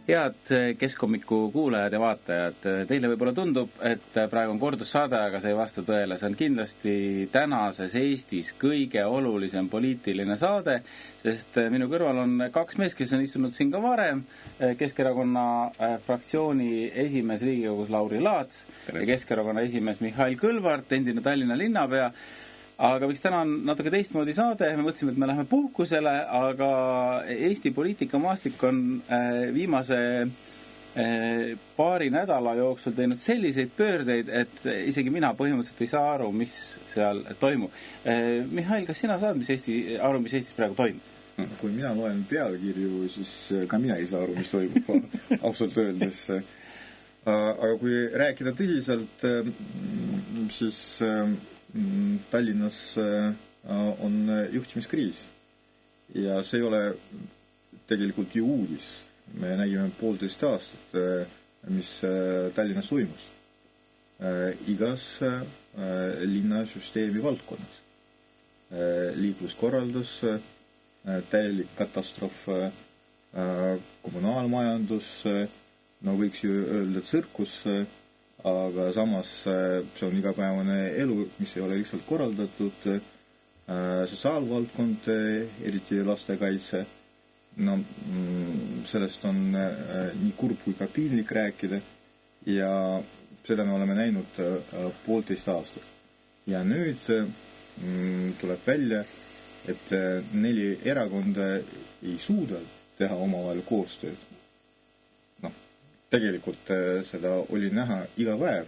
Head Keskhomiku kuulajad ja vaatajad, teile võib-olla tundub, et praegu on kordussaade, aga see ei vasta tõele. See on kindlasti tänases Eestis kõige olulisem poliitiline saade, sest minu kõrval on kaks meest, kes on istunud siin ka varem. Keskerakonna fraktsiooni esimees Riigikogus Lauri Laats ja Keskerakonna esimees Mihhail Kõlvart, endine Tallinna linnapea. Aga miks täna on natuke teistmoodi saade, me mõtlesime, et me läheme puhkusele, aga Eesti poliitikamaastik on viimase paari nädala jooksul teinud selliseid pöördeid, et isegi mina põhimõtteliselt ei saa aru, mis seal toimub. Mihhail, kas sina saad mis Eestis praegu toimub? Kui mina loen pealkirju, siis ka mina ei saa aru, mis toimub, ausalt öeldes. Aga kui rääkida tõsiselt, siis Tallinnas on juhtimiskriis ja see ei ole tegelikult ju uudis. Me nägime 1,5 aastat, mis Tallinnas toimus. Igas linnasüsteemi valdkonnas. Liikluskorraldus, täielik katastroof, kommunaalmajandus, no võiks ju öelda tsirkus, aga samas see on igapäevane elu, mis ei ole lihtsalt korraldatud, sotsiaalvaldkond, eriti lastekaitse. No, sellest on nii kurb kui ka piinlik rääkida ja seda me oleme näinud 1,5 aastat. Ja nüüd tuleb välja, et 4 erakonda ei suuda teha omavahel koostööd. Tegelikult seda oli näha iga päev,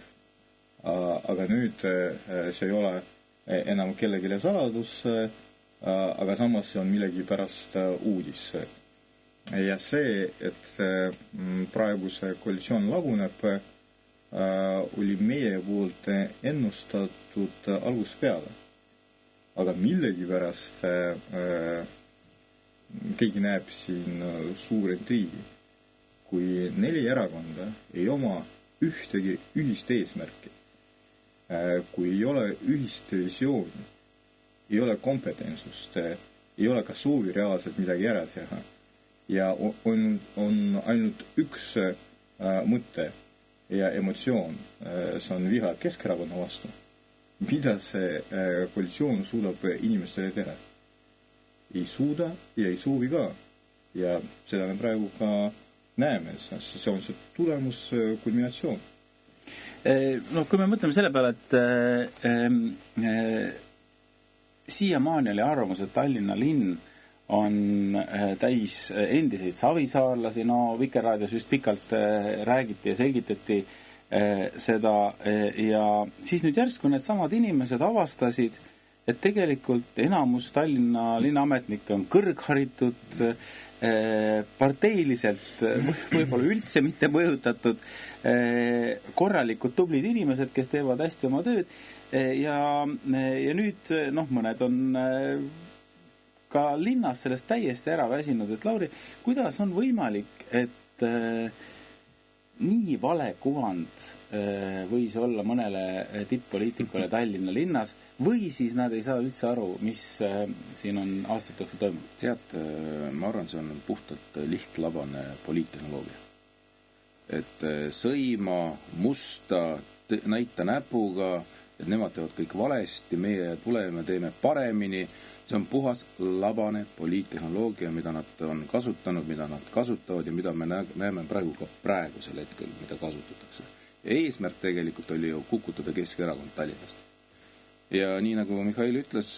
aga nüüd see ei ole enam kellelegi saladus, aga samas see on millegi pärast uudis. Ja see, et praegu see koalitsioon laguneb, oli meie poolt ennustatud algusest peale. Aga millegi pärast keegi näeb siin suur intriigi. Kui 4 erakonda ei oma ühtegi ühist eesmärki, kui ei ole ühist visiooni, ei ole kompetentsust, ei ole ka soovi reaalselt midagi ära teha ja on ainult üks mõte ja emotsioon, see on viha Keskerakonna vastu, mida see koalitsioon suudab inimestele teha. Ei suuda ja ei soovi ka ja seda me praegu ka näeme, see on see tulemus kulminatsioon. No, kui me mõtleme selle peale, et siiamaani oli arvamus, et Tallinna linn on täis endiseid savisaarlasi, no Vikerraadios just pikalt räägiti ja selgitati seda ja siis nüüd järsku need samad inimesed avastasid, et tegelikult enamus Tallinna linnaametnikke on kõrgharitud, parteiliselt võib-olla üldse mitte mõjutatud, korralikud tublid inimesed, kes teevad hästi oma tööd ja nüüd mõned on ka linnas sellest täiesti ära väsinud. Et Lauri, kuidas on võimalik, et nii vale kuvand võis olla mõnele tipp-poliitikule Tallinna linnas või siis nad ei saa üldse aru, mis siin on aastateks toimunud? Tead, ma arvan, see on puhtalt lihtlabane poliittehnoloogia. Et sõima, musta, näita näpuga, et nemad teevad kõik valesti, meie tuleme, teeme paremini. See on puhas labane poliittehnoloogia, mida nad on kasutanud, mida nad kasutavad ja mida me näeme praegusel hetkel, mida kasutatakse. Eesmärk tegelikult oli ju kukutada Keskerakond Tallinnas. Ja nii nagu Mihhail ütles,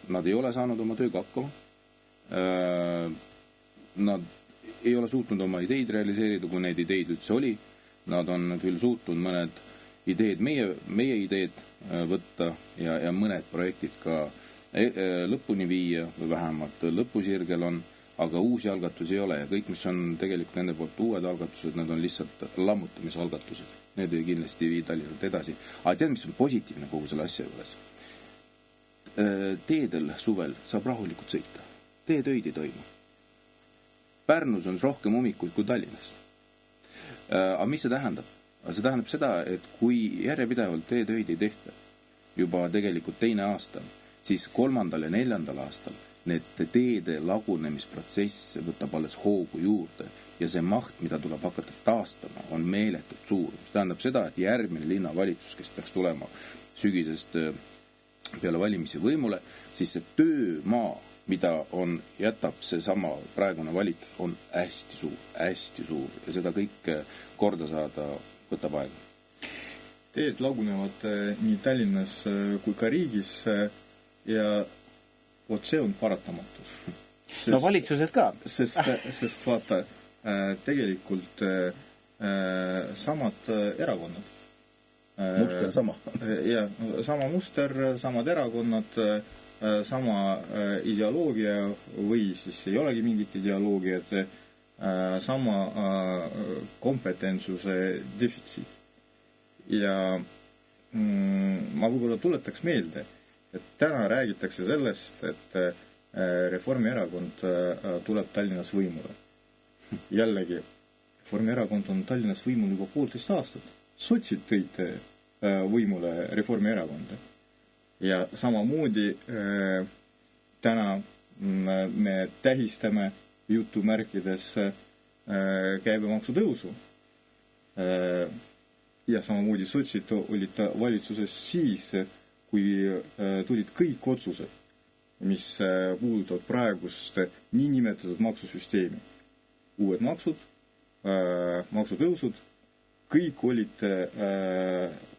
nad ei ole saanud oma tööga hakkama. Nad ei ole suutnud oma ideid realiseerida, kui neid ideid üldse oli. Nad on küll suutnud mõned ideed, meie ideed võtta ja mõned projektid ka lõpuni viia või vähemalt lõpusirgel on, aga uusi algatusi ei ole ja kõik, mis on tegelikult nende poolt uued algatused, need on lihtsalt lammutamisalgatused. Need ei kindlasti vii Tallinnalt edasi. Aga tead, mis on positiivne kogu selle asja juures? Teedel suvel saab rahulikult sõita. Teetöid ei toimu. Pärnus on rohkem ummikuid kui Tallinnas. Aga mis see tähendab? See tähendab seda, et kui järjepidevalt teetöid ei tehta juba tegelikult 2. aastal, siis 3. ja 4. aastal need teede lagunemisprotsess võtab alles hoogu juurde ja see maht, mida tuleb hakata taastama, on meeletult suur. Mis tähendab seda, et järgmine linnavalitsus, kes peaks tulema sügisest peale valimisi võimule, siis see töömaa, mida jätab see sama praegune valitsus, on hästi suur ja seda kõike korda saada võtab aega. Teed lagunevad nii Tallinnas kui ka riigis ja vot see on paratamatus. No valitsused ka. Sest vaata, tegelikult samad erakonnad. Muster sama. Ja, sama muster, samad erakonnad, sama ideoloogia või siis ei olegi mingit ideoloogiat, sama kompetentsuse defitsiit. Ja ma võib-olla tuletaks meelde, et täna räägitakse sellest, et Reformierakond tuleb Tallinnas võimule. Jällegi, Reformierakond on Tallinnas võimul juba 1,5 aastat. Sotsid tõid võimule Reformierakonda. Ja samamoodi täna me tähistame jutumärkides käibemaksu tõusu. Ja samamoodi sotsid olid valitsuses siis, kui tulid kõik otsused, mis puudutavad praegust niinimetatud maksusüsteemi. Uued maksud, maksutõusud, kõik olid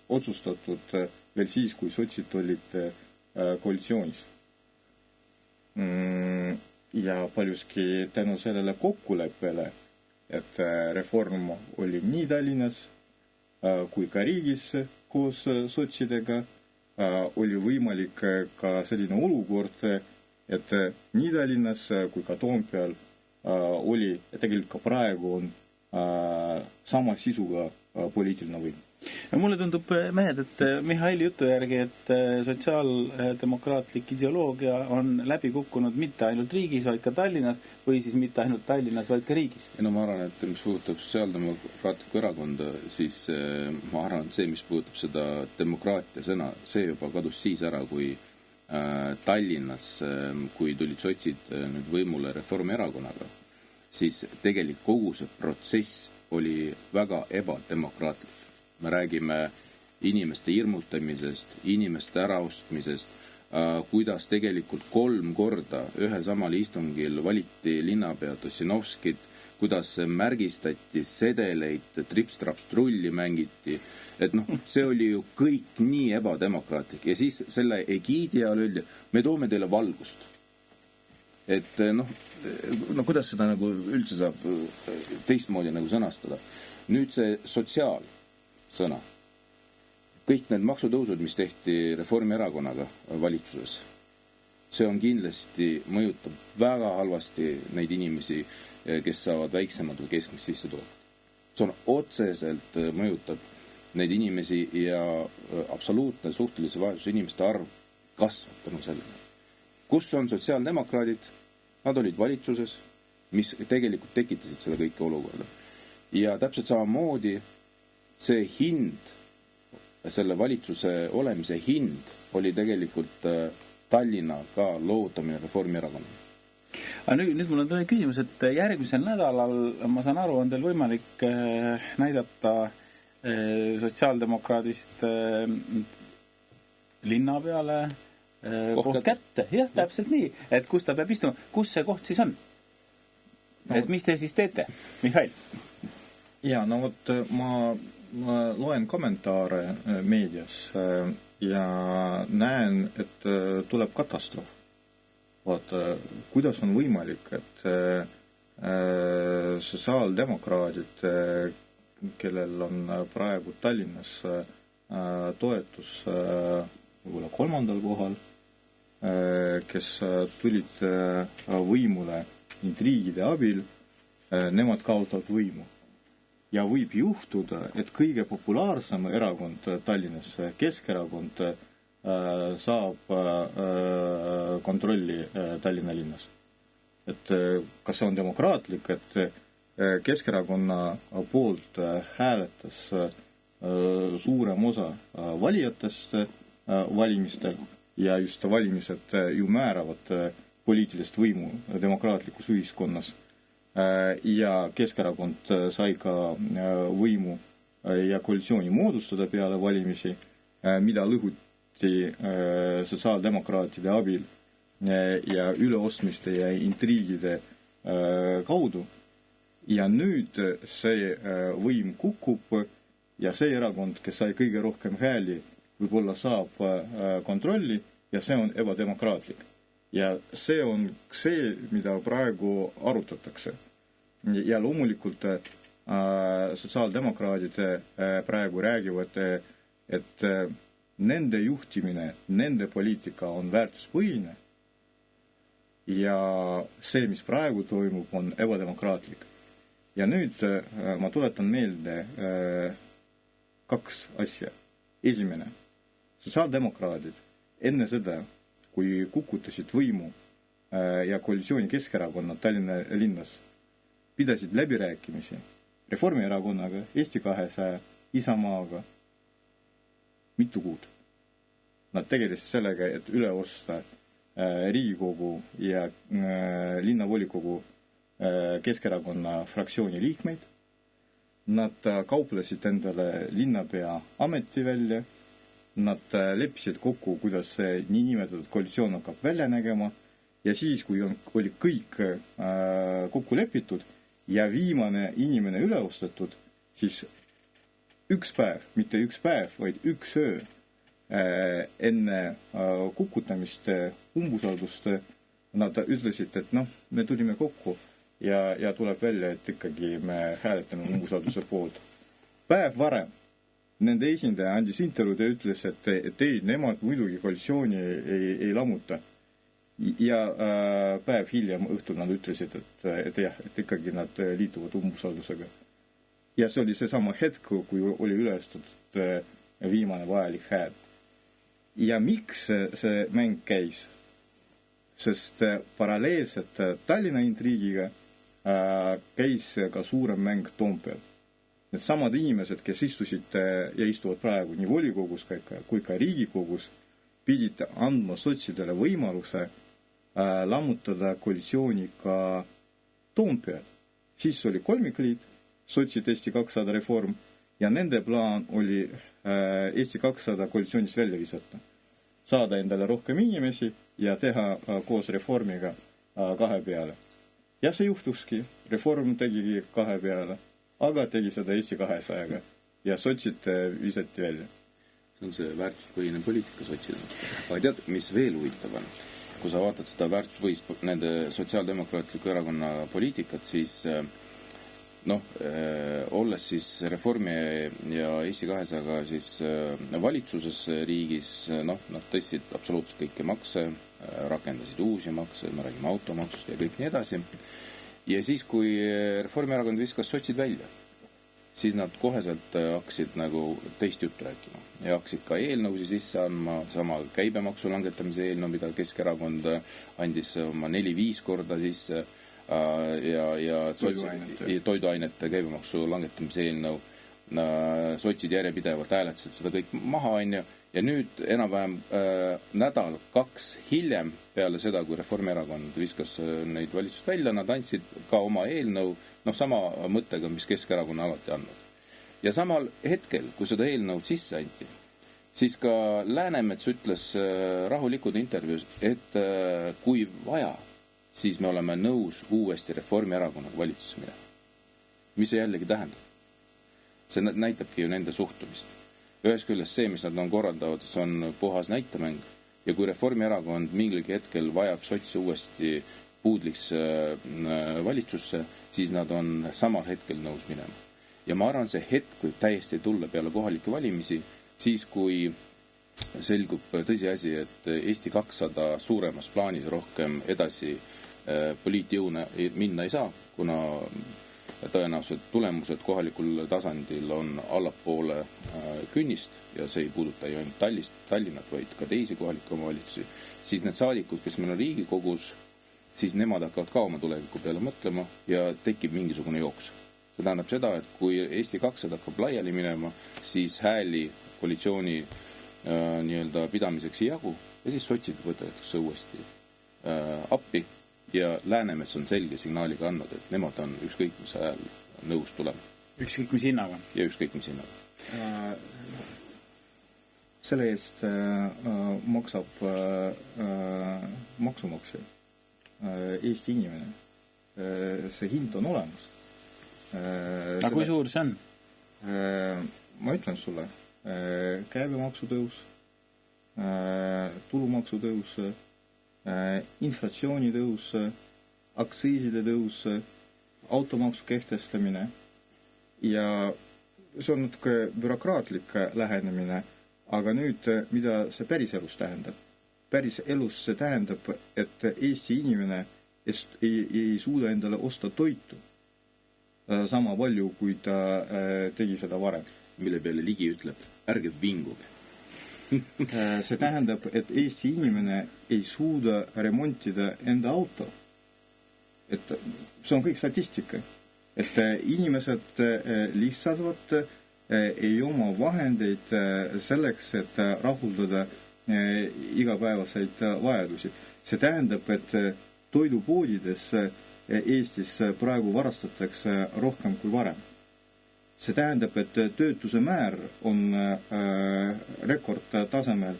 otsustatud veel siis, kui sotsid olid koalitsioonis. Ja paljuski tänu sellele kokkuleppele, et reform oli nii Tallinnas kui ka riigis koos sotsidega, oli võimalik ka selline olukord, et nii Tallinnas kui ka Toompeal oli ja tegelikult ka praegu on sama sisuga poliitiline võim. Mulle tundub, mehed, et Mihhaili jutu järgi, et sotsiaaldemokraatlik ideoloogia on läbi kukkunud mitte ainult riigis, vaid ka Tallinnas, või siis mitte ainult Tallinnas, vaid ka riigis. Ja no ma arvan, et mis puudutab sotsiaaldemokraatlikku erakonda, siis ma arvan, et see, mis puudutab seda demokraatia sõna, see juba kadus siis ära, kui Tallinnas, kui tulid sotsid nüüd võimule Reformierakonnaga, siis tegelikult kogu see protsess oli väga ebademokraatlik. Me räägime inimeste hirmutamisest, inimeste äraostmisest, kuidas tegelikult 3 korda ühel samal istungil valiti linnapead Ossinovskit, kuidas märgistati sedeleid, trips-traps trulli mängiti, et see oli ju kõik nii ebademokraatlik ja siis selle egiidi all öeldi, me toome teile valgust. Et kuidas seda nagu üldse saab teistmoodi nagu sõnastada. Nüüd see sotsiaalsõna. Kõik need maksutõusud, mis tehti Reformierakonnaga valitsuses, see on kindlasti mõjutab väga halvasti neid inimesi, kes saavad väiksemad või keskmist sissetulekut. See on otseselt mõjutab neid inimesi ja absoluutne suhtelise vaesuse inimeste arv kasvab tänu sellele. Kus on sotsiaaldemokraadid? Nad olid valitsuses, mis tegelikult tekitasid seda kõike olukorda. Ja täpselt samamoodi see hind, selle valitsuse olemise hind oli tegelikult Tallinna ka loovutamine Reformierakonnale. Aga nüüd mul on küsimus, et järgmisel nädalal, ma saan aru, on teil võimalik näidata sotsiaaldemokraadist linna peale koht kätte. Jah, täpselt nii, et kus ta peab istuma. Kus see koht siis on? Et mis te siis teete, Mihhail? Ja, no vot, ma loen kommentaare meedias ja näen, et tuleb katastroof. Vaata, kuidas on võimalik, et sotsiaaldemokraadid, kellel on praegu Tallinnas toetus võib-olla 3. kohal, kes tulid võimule intriigide abil, nemad kaotavad võimu. Ja võib juhtuda, et kõige populaarsem erakond Tallinnas, Keskerakond, saab kontrolli Tallinna linnas. Et kas see on demokraatlik, et Keskerakonna poolt hääletas suurem osa valijatest valimistel ja just valimised ju määravad poliitilist võimu demokraatlikus ühiskonnas ja Keskerakond sai ka võimu ja koalitsiooni moodustada peale valimisi, mida lõhuti sotsiaaldemokraatide abil ja üleostmiste ja intriigide kaudu. Ja nüüd see võim kukub ja see erakond, kes sai kõige rohkem hääli, võib-olla saab kontrolli ja see on ebademokraatlik. Ja see on see, mida praegu arutatakse. Ja loomulikult sotsiaaldemokraadid praegu räägivad, et nende juhtimine, nende poliitika on väärtuspõhine ja see, mis praegu toimub, on ebademokraatlik. Ja nüüd ma tuletan meelde kaks asja. Esimene, sotsiaaldemokraadid enne seda, kui kukutasid võimu ja koalitsiooni Keskerakonnad Tallinna linnas, pidasid läbirääkimisi Reformierakonnaga, Eesti 200, Isamaaga mitu kuud. Nad tegelesid sellega, et üle osta Riigikogu ja linnavolikogu Keskerakonna fraktsiooni liikmeid. Nad kauplesid endale linnapea ameti välja. Nad leppisid kokku, kuidas see niinimetatud koalitsioon hakkab välja nägema. Ja siis, kui oli kõik kokku lepitud ja viimane inimene üle ostetud, siis üks päev, mitte üks päev, vaid üks öö enne kukutamist, umbusaldust, nad ütlesid, et me tulime kokku ja tuleb välja, et ikkagi me hääletame umbusalduse poolt. Päev varem nende esindaja andis intervjuud ja ütles, et ei, nemad muidugi koalitsiooni ei lammuta. Ja päev hiljem õhtul nad ütlesid, et jah, et ikkagi nad liituvad umbusaldusega. Ja see oli seesama hetk, kui oli ülestatud viimane vajalik hääl. Ja miks see mäng käis? Sest paralleelselt Tallinna intriigiga käis ka suurem mäng Toompeel. Need samad inimesed, kes istusid ja istuvad praegu nii volikogus kui ka Riigikogus, pidid andma sotsidele võimaluse lammutada koalitsiooni ka Toompeel. Siis oli kolmikliit, sotsid Eesti 200 reform ja nende plaan oli Eesti 200 koalitsioonist välja visata. Saada endale rohkem inimesi ja teha koos reformiga 2 peale. Ja see juhtuski, reform tegigi 2 peale, aga tegi seda Eesti 200-ga ja sotsid visati välja. See on see väärtuspõhine poliitika sotsidel. Aga tead, mis veel huvitav on? Kui sa vaatad seda väärtuspõhist nende sotsiaaldemokraatliku erakonna poliitikat, siis olles siis Reformi ja Eesti 200-ga siis valitsuses riigis, nad tõstsid absoluutselt kõiki makse, rakendasid uusi makse, me räägime automaksust ja kõik nii edasi. Ja siis, kui Reformierakond viskas sotsid välja, siis nad koheselt hakkasid nagu teist juttu rääkima ja hakkasid ka eelnõusi sisse andma, sama käibemaksu langetamise eelnõu, mida Keskerakond andis oma 4-5 korda sisse ja toiduainete käibemaksu langetamise eelnõu. Sotsid järjepidevalt hääletasid seda kõik maha, ja nüüd enam-vähem nädal 2 hiljem peale seda, kui Reformierakond viskas neid valitsust välja, nad andsid ka oma eelnõu, sama mõttega, mis Keskerakonna alati andnud. Ja samal hetkel, kui seda eelnõu sisse anti, siis ka Läänemets ütles rahulikud intervjuus, et kui vaja, siis me oleme nõus uuesti Reformierakonnaga valitsusse minema. Mis see jällegi tähendab? See näitabki ju nende suhtumist. Ühes küljest see, mis nad on korraldavad, see on puhas näitemäng. Ja kui Reformierakond mingilgi hetkel vajab sotsi uuesti puudliks valitsusse, siis nad on samal hetkel nõus minema. Ja ma arvan, see hetk võib täiesti tulla peale kohalikke valimisi, siis kui selgub tõsiasi, et Eesti 200 suuremas plaanis rohkem edasi poliitjõuna minna ei saa, kuna tõenäoliselt tulemused kohalikul tasandil on allapoole künnist ja see ei puuduta ju ainult Tallinnat, vaid ka teisi kohalikke omavalitsusi, siis need saadikud, kes meil on Riigikogus, siis nemad hakkavad ka oma tuleviku peale mõtlema ja tekib mingisugune jooks. See tähendab seda, et kui Eesti 200 hakkab laiali minema, siis hääli koalitsiooni nii-öelda pidamiseks ei jagu ja siis sotsid võetakse uuesti appi ja Läänemets on selge signaaliga andnud, et nemad on ükskõik mis ajal nõus tulema. Ükskõik mis hinnaga. Ja ükskõik mis hinnaga. Selle eest maksab maksumaksja, Eesti inimene. See hind on olemas. Aga kui suur see on? Ma ütlen sulle, käibemaksu tõus, tulumaksu tõus, inflatsiooni tõus, aktsiiside tõus, automaksu kehtestamine ja see on natuke bürokraatlik lähenemine, aga nüüd, mida see päris elus tähendab? Päris elus see tähendab, et Eesti inimene ei suuda endale osta toitu sama palju, kui ta tegi seda varem. Mille peale Ligi ütleb, ärge vinguge. See tähendab, et Eesti inimene ei suuda remontida enda auto. Et see on kõik statistika. Et inimesed lihtsalt ei oma vahendeid selleks, et rahuldada igapäevaseid vajadusi. See tähendab, et toidupoodides Eestis praegu varastatakse rohkem kui varem. See tähendab, et töötuse määr on rekordtasemel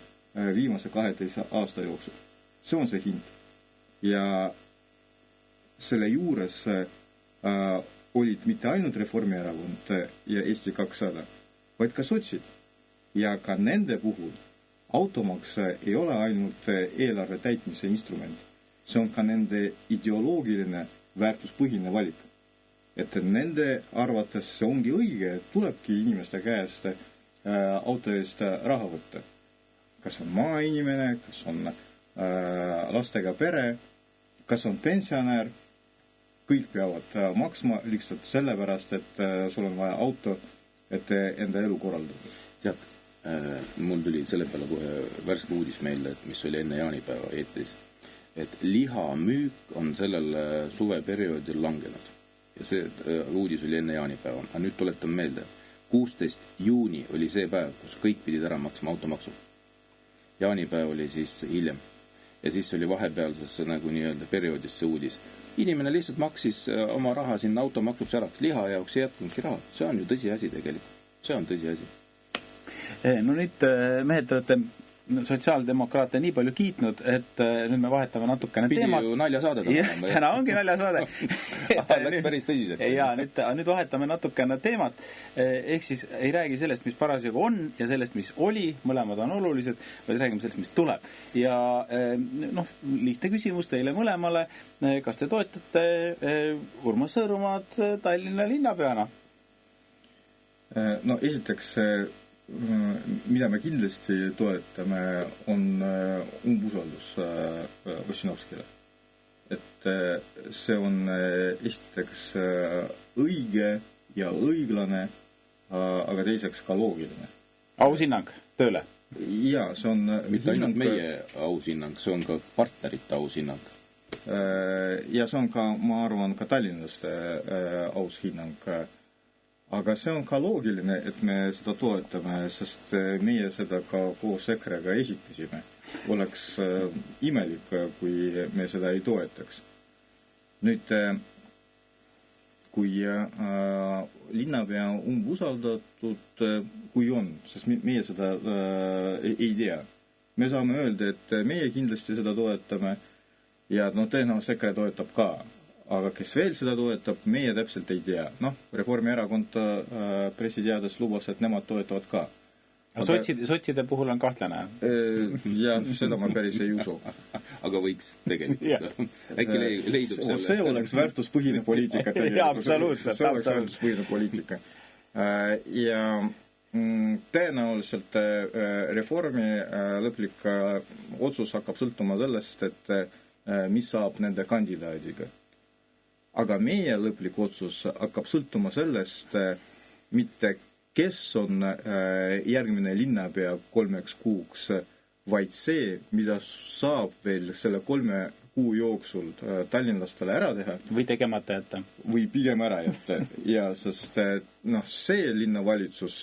viimase 12 aasta jooksul. See on see hind. Ja selle juures olid mitte ainult Reformierakond ja Eesti 200, vaid ka sotsid. Ja ka nende puhul automaks ei ole ainult eelarve täitmise instrument. See on ka nende ideoloogiline väärtuspõhine valik. Et nende arvates see ongi õige, et tulebki inimeste käest auto eest raha võtta. Kas on maainimene, kas on lastega pere, kas on pensionär, kõik peavad maksma lihtsalt sellepärast, et sul on vaja auto, et enda elu korraldada. Tead, mul tuli selle peale kohe värske uudis meelde, et mis oli enne jaanipäeva eetris, et lihamüük on sellel suveperioodil langenud. Ja see uudis oli enne jaanipäeva. Aga nüüd tuletan meelde, 16. juuni oli see päev, kus kõik pidid ära maksma automaksu. Jaanipäev oli siis hiljem. Ja siis oli vahepealsesse nagu nii-öelda perioodis see uudis. Inimene lihtsalt maksis oma raha sinna automaksuks ära. Liha jaoks ei jätkunudki raha. See on ju tõsiasi tegelikult. See on tõsiasi. No nüüd mehed olete sotsiaaldemokraate nii palju kiitnud, et nüüd me vahetame natukene teemat. Pidi ju naljasaade täna. Täna ongi naljasaade. Läks päris tõsiseks. Ja nüüd vahetame natukene teemat. Ehk siis ei räägi sellest, mis parasjagu on ja sellest, mis oli, mõlemad on olulised, vaid räägime sellest, mis tuleb. Ja lihtne küsimus teile mõlemale. Kas te toetate Urmas Sõõrumaad Tallinna linnapeana? No esiteks mida me kindlasti toetame, on umbusaldus Ossinovskile. Et see on esiteks õige ja õiglane, aga teiseks ka loogiline. Ausinnang tööle? Jaa, see on mitte ainult meie ausinnang, see on ka partnerite ausinnang. Ja see on ka, ma arvan, ka tallinlaste aushinnang. Aga see on ka loogiline, et me seda toetame, sest meie seda ka koos EKRE-ga esitasime. Oleks imelik, kui me seda ei toetaks. Nüüd, kui linnapea umbusaldatud, kui on, sest meie seda ei tea. Me saame öelda, et meie kindlasti seda toetame ja tõenäoliselt EKRE toetab ka. Aga kes veel seda toetab, meie täpselt ei tea. Reformierakond pressiteades lubas, et nemad toetavad ka. Sotside puhul on kahtlane. Ja seda ma päris ei usu. Aga võiks tegelikult. Äkki leidub selle. See oleks väärtuspõhine poliitika. Ja, absoluutselt. See oleks väärtuspõhine poliitika. Ja tõenäoliselt reformi lõplik otsus hakkab sõltuma sellest, et mis saab nende kandidaadiga. Aga meie lõplik otsus hakkab sõltuma sellest, mitte kes on järgmine linnapea 3 kuuks, vaid see, mida saab veel selle 3 kuu jooksul tallinlastele ära teha. Või tegemata jätta. Või pigem ära jätta. Ja sest see linnavalitsus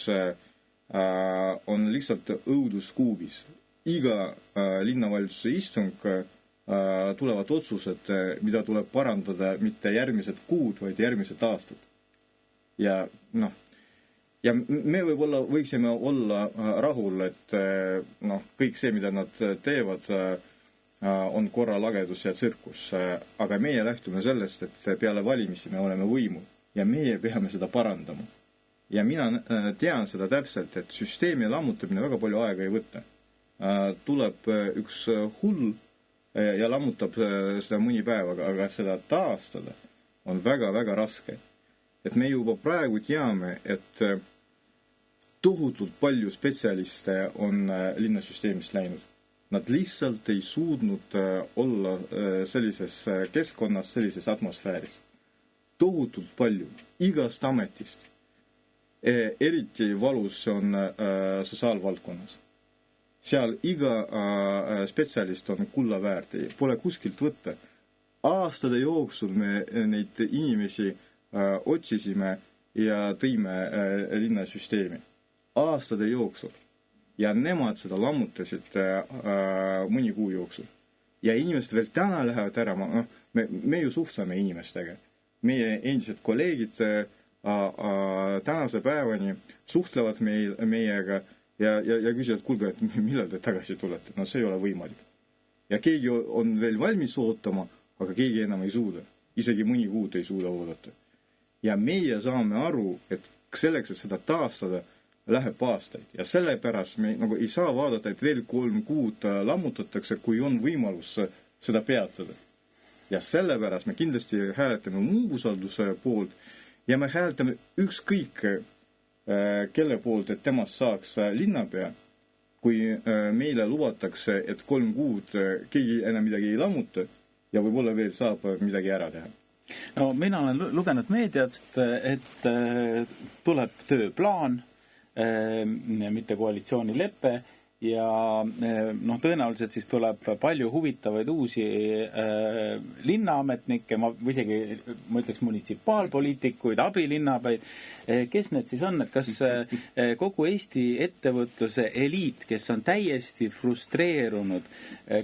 on lihtsalt õuduskuubis. Iga linnavalitsuse istung tulevad otsused, mida tuleb parandada mitte järgmised kuud, vaid järgmised aastad. Ja me võib-olla võiksime olla rahul, et kõik see, mida nad teevad, on korralagedus ja tsirkus. Aga meie lähtume sellest, et peale valimisi me oleme võimul ja meie peame seda parandama. Ja mina tean seda täpselt, et süsteemi lammutamine väga palju aega ei võtta. Tuleb üks hull ja lammutab seda mõni päev, aga seda taastada on väga-väga raske. Et me juba praegu teame, et tohutult palju spetsialiste on linnasüsteemist läinud. Nad lihtsalt ei suudnud olla sellises keskkonnas, sellises atmosfääris. Tohutult palju, igast ametist. Eriti valus on sotsiaalvaldkonnas. Seal iga spetsialist on kulla väärt, pole kuskilt võtta. Aastade jooksul me neid inimesi otsisime ja tõime linnasüsteemi. Aastade jooksul. Ja nemad seda lammutasid mõni kuu jooksul. Ja inimesed veel täna lähevad ära. Me ju suhtleme inimestega. Meie endised kolleegid tänase päevani suhtlevad meiega ja küsivad, kuulge, et millal te tagasi tulete? No see ei ole võimalik. Ja keegi on veel valmis ootama, aga keegi enam ei suuda. Isegi mõni kuud ei suuda oodata. Ja meie saame aru, et selleks, et seda taastada, läheb aastaid. Ja sellepärast me ei saa vaadata, et veel 3 kuud lammutatakse, kui on võimalus seda peatada. Ja sellepärast me kindlasti hääletame umbusalduse poolt ja me hääletame ükskõik kelle poolt, et temast saaks linnapea, kui meile lubatakse, et 3 kuud keegi enam midagi ei lammuta ja võib-olla veel saab midagi ära teha. No mina olen lugenud meediast, et tuleb tööplaan, mitte koalitsioonilepe ja tõenäoliselt siis tuleb palju huvitavaid uusi linnaametnikke, ma ütleks munitsipaalpoliitikuid, abilinnapäid. Kes need siis on? Et kas kogu Eesti ettevõtluse eliit, kes on täiesti frustreerunud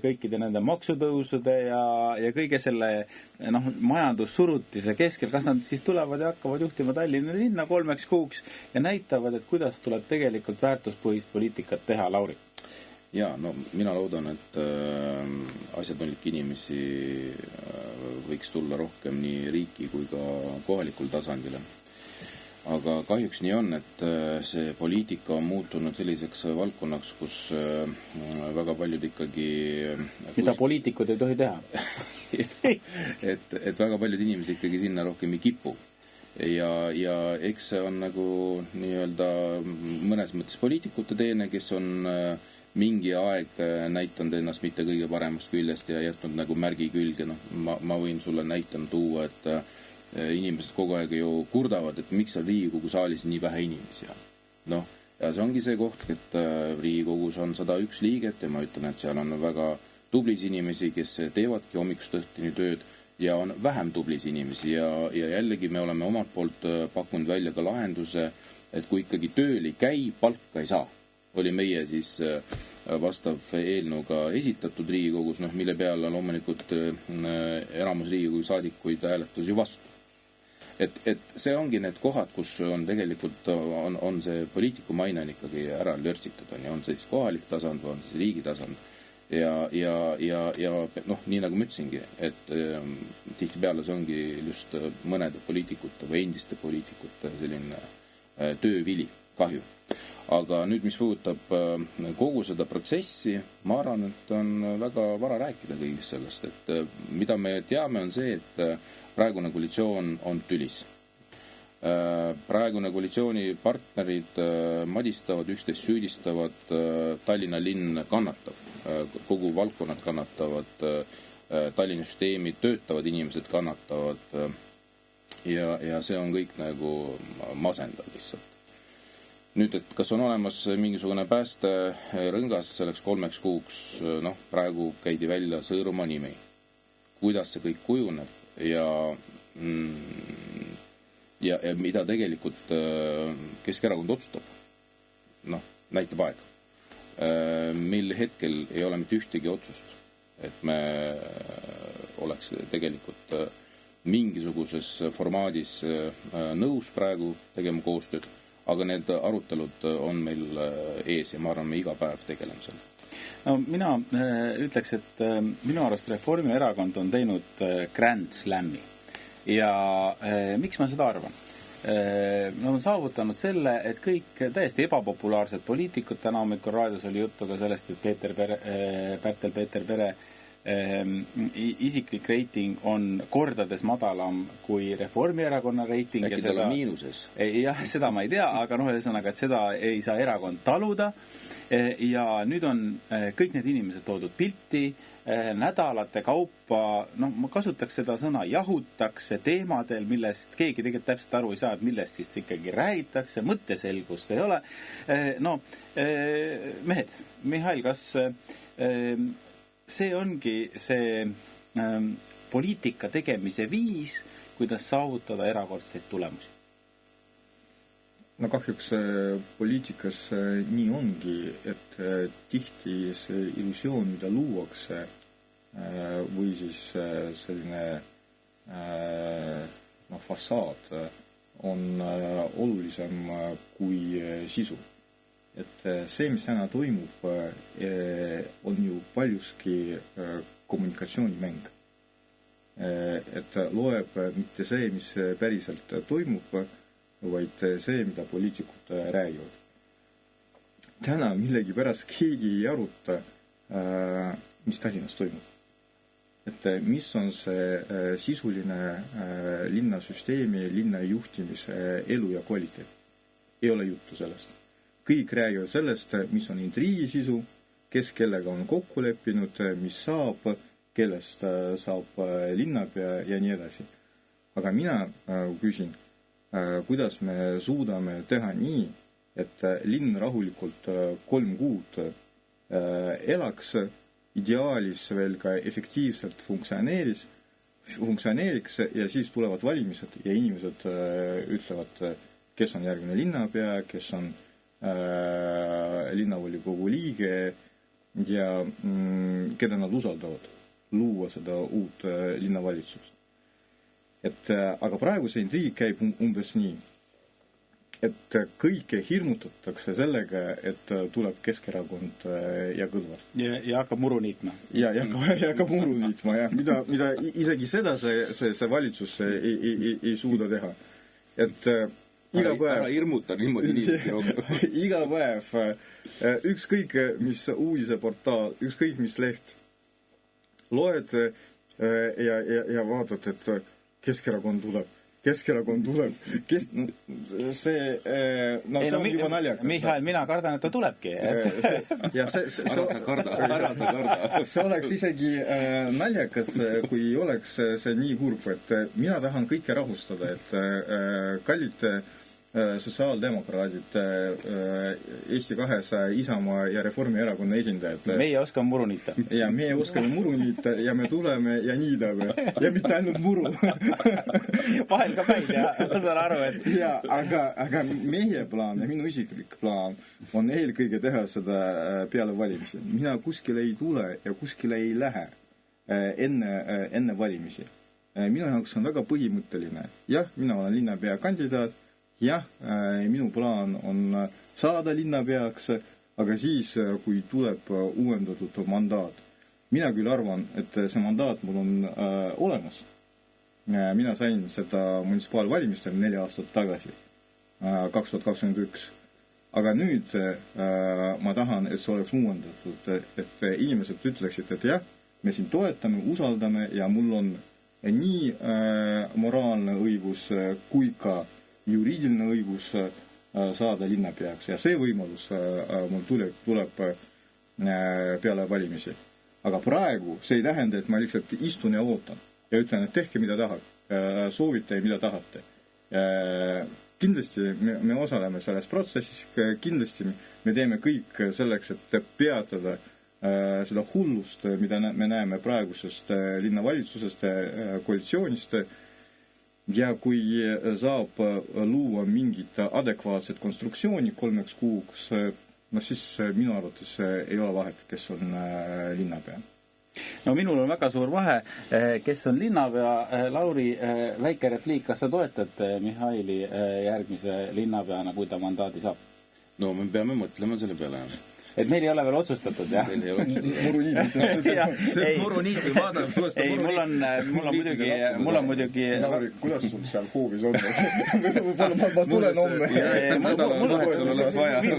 kõikide nende maksutõusude ja kõige selle majandussurutise keskel, kas nad siis tulevad ja hakkavad juhtima Tallinna linna 3 kuuks ja näitavad, et kuidas tuleb tegelikult väärtuspõhist poliitikat teha, Lauri? Ja, mina loodan, et asjatundlikke inimesi võiks tulla rohkem nii riiki kui ka kohalikul tasandile. Aga kahjuks nii on, et see poliitika on muutunud selliseks valdkonnaks, kus väga paljud ikkagi... Mida poliitikud ei tohi teha? et väga paljud inimesed ikkagi sinna rohkem ei kipu. Ja eks see on nagu nii-öelda mõnes mõttes poliitikute teene, kes on mingi aeg näitanud ennast mitte kõige paremast küljest ja jätnud nagu märgi külge. Ma võin sulle näitama tuua, et inimesed kogu aeg ju kurdavad, et miks on Riigikogu saalis nii vähe inimesi. Ja see ongi see koht, et Riigikogus on 101 liiget ja ma ütlen, et seal on väga tublis inimesi, kes teevadki hommikust õhtuni tööd ja on vähem tublis inimesi ja jällegi me oleme omalt poolt pakkunud välja ka lahenduse, et kui ikkagi tööl ei käi, palka ei saa. Oli meie siis vastav eelnõuga esitatud Riigikogus, mille peale loomulikult eramus Riigikogu saadikuid hääletus ju vastu. Et see ongi need kohad, kus on tegelikult on see poliitiku maine on ikkagi ära lörtsitud, on see siis kohalik tasand või on siis riigi tasand. Ja nii nagu ma ütlesingi, et tihtipeale see ongi just mõnede poliitikute või endiste poliitikute selline töövili, kahju. Aga nüüd, mis puudutab kogu seda protsessi, ma arvan, et on väga vara rääkida kõigist sellest, et mida me teame on see, et praegune koalitsioon on tülis. Praegune koalitsiooni partnerid madistavad, üksteist süüdistavad, Tallinna linn kannatab, kogu valdkonnad kannatavad, Tallinna süsteemi töötavad inimesed kannatavad ja see on kõik nagu masendav lihtsalt. Nüüd, et kas on olemas mingisugune päästerõngas selleks 3 kuuks, praegu käidi välja Sõõrumaa nimi. Kuidas see kõik kujuneb ja mida tegelikult Keskerakond otsustab? Näitab aeg. Mil hetkel ei ole mitte ühtegi otsust. et me oleks tegelikult mingisuguses formaadis nõus praegu tegema koostööd, aga need arutelud on meil ees ja ma arvan, me iga päev tegeleme seal. No, mina ütleks, et minu arust Reformierakond on teinud Grand Slami ja miks ma seda arvan? Nad on saavutanud selle, et kõik täiesti ebapopulaarsed poliitikud, täna hommikul raadios oli juttu ka sellest, et Pärtel-Peeter Pere isiklik reiting on kordades madalam kui Reformierakonna reiting. Äkki tal on miinuses? Jah, seda ma ei tea, aga ühesõnaga, et seda ei saa erakond taluda ja nüüd on kõik need inimesed toodud pilti, nädalate kaupa, ma kasutaks seda sõna, jahutakse teemadel, millest keegi tegelikult täpselt aru ei saa, et millest siis ikkagi räägitakse, mõtteselgust ei ole. Mehed, Mihhail, kas see ongi see poliitika tegemise viis, kuidas saavutada erakordseid tulemusi? No kahjuks poliitikas nii ongi, et tihti see illusioon, mida luuakse, või siis selline fassaad on olulisem kui sisu. Et see, mis täna toimub, on ju paljuski kommunikatsioonimäng. Et loeb mitte see, mis päriselt toimub, vaid see, mida poliitikud räägivad. Täna millegipärast keegi ei aruta, mis Tallinnas toimub. Et mis on see sisuline linnasüsteemi, linna juhtimise elu ja kvaliteet. Ei ole juttu sellest. Kõik räägivad sellest, mis on intriigi sisu, kes kellega on kokku leppinud, mis saab, kellest saab linnapea ja nii edasi. Aga mina küsin, kuidas me suudame teha nii, et linn rahulikult 3 kuud elaks, ideaalis veel ka efektiivselt funktsioneeriks ja siis tulevad valimised ja inimesed ütlevad, kes on järgmine linnapea, kes on linnavolikogu liige ja keda nad usaldavad luua seda uut linnavalitsust. Aga praegu see intriig käib umbes nii, et kõike hirmutatakse sellega, et tuleb Keskerakond ja Kõlvart. Ja hakkab muru niitma. Ja hakkab muru niitma, jah. Mida isegi seda see valitsus ei suuda teha. Et iga päev... Ära hirmuta niimoodi niitma. Iga päev, ükskõik mis uudiseportaal, ükskõik mis leht, loed ja vaatad, et Keskerakond tuleb. See on juba naljakas. Mihhail, mina kardan, et ta tulebki. Ära sa karda. See oleks isegi naljakas, kui oleks see nii kurb, et mina tahan kõike rahustada, et kallid sotsiaaldemokraadid, Eesti 200, Isamaa ja Reformierakonna esindajad. Meie oskame muru niita. Ja meie oskame muru niita ja me tuleme ja niidame. Ja mitte ainult muru. Vahel ka päid ja saan aru, et... Ja, aga meie plaan ja minu isiklik plaan on eelkõige teha seda peale valimisi. Mina kuskile ei tule ja kuskile ei lähe enne valimisi. Minu jaoks on väga põhimõtteline. Jah, mina olen linnapea kandidaat. Jah, minu plaan on saada linnapeaks, aga siis, kui tuleb uuendatud mandaat. Mina küll arvan, et see mandaat mul on olemas. Mina sain seda munitsipaalvalimistel 4 aastat tagasi, 2021. Aga nüüd ma tahan, et see oleks uuendatud, et inimesed ütleksid, et jah, me siin toetame, usaldame ja mul on nii moraalne õigus kui ka juriidiline õigus saada linnapeaks ja see võimalus mul tuleb peale valimisi. Aga praegu see ei tähenda, et ma lihtsalt istun ja ootan ja ütlen, et tehke mida tahad, soovite mida tahate. Kindlasti me osaleme selles protsessis, kindlasti me teeme kõik selleks, et peatada seda hullust, mida me näeme praegusest linnavalitsusest, koalitsioonist. Ja kui saab luua mingit adekvaatset konstruktsiooni 3 kuuks, siis minu arvates ei ole vahet, kes on linnapea. No minul on väga suur vahe, kes on linnapea. Lauri, väike repliik, kas sa toetad Mihhaili järgmise linnapeana, kui ta mandaadi saab? No me peame mõtlema selle peale. Et meil ei ole veel otsustatud, jah? Meil ei ole otsustatud. Muruniipi vaadanud. Ei, mul on muidugi... Lauri, kuidas sul seal hoovis on? Ma tulen homme.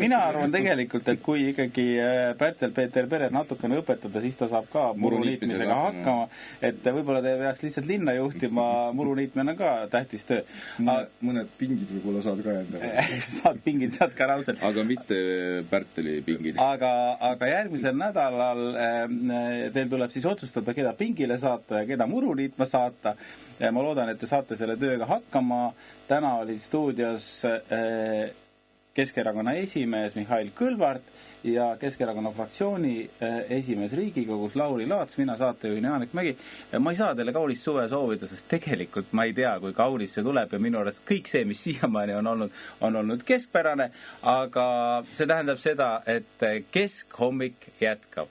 Mina arvan tegelikult, et kui ikkagi Pärtel-Peeter Peret natukene õpetada, siis ta saab ka muruniitmisega hakkama. Et võib-olla te peaks lihtsalt linna juhtima, muruniitmine ka tähtis töö. Mõned pingid võib-olla saad ka enda. Pingid saad ka raudselt. Aga mitte Pärteli pingid. Aga järgmisel nädalal teil tuleb siis otsustada, keda pingile saata ja keda muruniitma saata. Ma loodan, et te saate selle tööga hakkama. Täna oli stuudios Keskerakonna esimees Mihhail Kõlvart ja Keskerakonna fraktsiooni esimees Riigikogus Lauri Laats, mina saatejuhin Janek Mägi. Ma ei saa teile kaunist suve soovida, sest tegelikult ma ei tea, kui kaunis see tuleb ja minu arust kõik see, mis siiamaani on olnud keskpärane, aga see tähendab seda, et keskhommik jätkab.